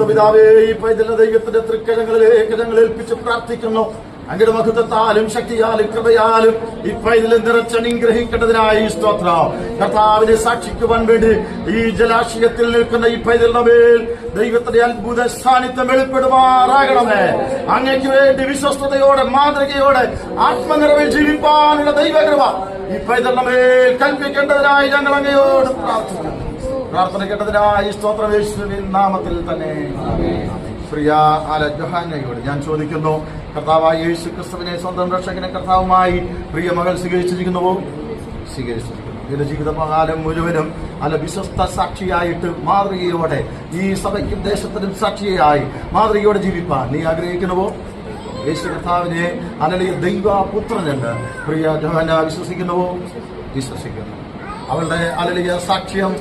പിതാവേ, ഈ പൈതലിനെ ദൈവത്തിന്റെ തൃക്കരങ്ങളിലേക്ക് ഞങ്ങൾ ഏൽപ്പിച്ച് പ്രാർത്ഥിക്കുന്നു. അങ്ങയുടെ മഹത്വത്താലും ശക്തിയാലും കൃപയാലും ഈ പൈതലിൽ നിറച്ചനുഗ്രഹിക്കേണ്ടതിനായി സ്തോത്രം. കർത്താവിനെ സാക്ഷിക്കുവാൻ വേണ്ടി ഈ ജലാശയത്തിൽ നിൽക്കുന്ന ഈ പൈതലിന്റെ മേൽ ദൈവത്തിന്റെ അത്ഭുത സാന്നിധ്യം വെളിപ്പെടുമാറാകണമേ. അങ്ങയ്ക്ക് വേണ്ടി വിശ്വസ്തയോടെ മാതൃകയോടെ ആത്മനിറവിൽ ജീവിപ്പാനുള്ള ദൈവകൃപ ഈ പൈതലിന്റെ മേൽ കൽപ്പിക്കേണ്ടതിനായി ഞങ്ങൾ അങ്ങയോട് പ്രാർത്ഥിക്കുന്നു. പ്രാർത്ഥന കേട്ടതിനായി സ്തോത്രം യേശുവിൻ നാമത്തിൽ തന്നെ. പ്രിയ ജോഹാനയോട് ഞാൻ ചോദിക്കുന്നു, കർത്താവായ യേശു ക്രിസ്തുവിനെ സ്വന്തം രക്ഷകനെ കർത്താവുമായി പ്രിയ മകൾ സ്വീകരിച്ചിരിക്കുന്നുവോ? സ്വീകരിച്ചിരിക്കുന്നു. എന്റെ ജീവിതകാലം മുഴുവനും വിശ്വസ്ത സാക്ഷിയായിട്ട് മാതൃകയോടെ ഈ സഭയ്ക്കും ദേശത്തിനും സാക്ഷിയായി മാതൃകയോടെ ജീവിപ്പാൻ നീ ആഗ്രഹിക്കുന്നുവോ? യേശു കർത്താവിനെ ദൈവപുത്രനെന്ന് പ്രിയ ജോഹാന വിശ്വസിക്കുന്നുവോ? വിശ്വസിക്കുന്നു. അവളുടെ സാക്ഷ്യം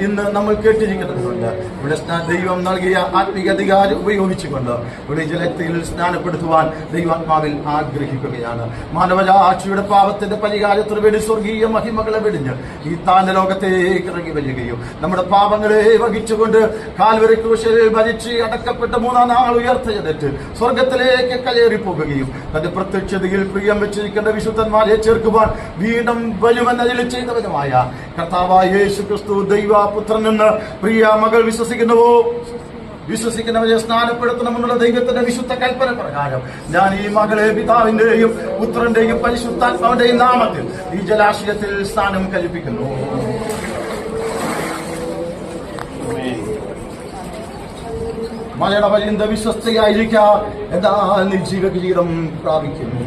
ഇന്ന് നമ്മൾ കേട്ടിരിക്കുന്നുണ്ട്. ഇവിടെ ദൈവം നൽകിയ ആത്മീയ അധികാരം ഉപയോഗിച്ചുകൊണ്ട് ഇവിടെ ജലത്തിൽ സ്നാനപ്പെടുത്തുവാൻ ദൈവാത്മാവിൽ ആഗ്രഹിക്കുകയാണ്. മാനവരാശിയുടെ പാപത്തിന്റെ പരിഹാരത്തിന് വേണ്ടി സ്വർഗീയ മഹിമകളെ വെടിഞ്ഞ് ഈ താന്റെ ലോകത്തേക്ക് ഇറങ്ങി വരികയും നമ്മുടെ പാപങ്ങളെ വഹിച്ചുകൊണ്ട് കാൽവരി ക്രൂശിൽ മരിച്ച് അടക്കപ്പെട്ട് 3-ാം നാൾ ഉയർത്തെഴുന്നേറ്റ് സ്വർഗത്തിലേക്ക് കയറി പോകുകയും തന്റെ പ്രത്യക്ഷതയിൽ പ്രിയം വെച്ചിരിക്കേണ്ട വിശുദ്ധന്മാരെ ചേർക്കുവാൻ വീണ്ടും വരുമെന്നതിൽ ചെയ്തവനുമായ കർത്താവായ യേശു ക്രിസ്തു ദൈവപുത്രനെന്ന് പ്രിയ മകൾ വിശ്വസിക്കുന്നുവോ? വിശ്വസിക്കുന്നവരെ സ്നാനപ്പെടുത്തണമെന്നുള്ള ദൈവത്തിന്റെ വിശുദ്ധ കൽപ്പന പ്രകാരം ഞാൻ ഈ മകളെ പിതാവിന്റെയും പുത്രന്റെയും പരിശുദ്ധാത്മാവിന്റെയും നാമത്തിൽ ഈ ജലാശയത്തിൽ സ്നാനം കഴിപ്പിക്കുന്നു. മരണപര്യന്ത വിശ്വസ്തയായിരിക്കാം, എന്നാൽ നീ ജീവകിരീടം പ്രാപിക്കുന്നു.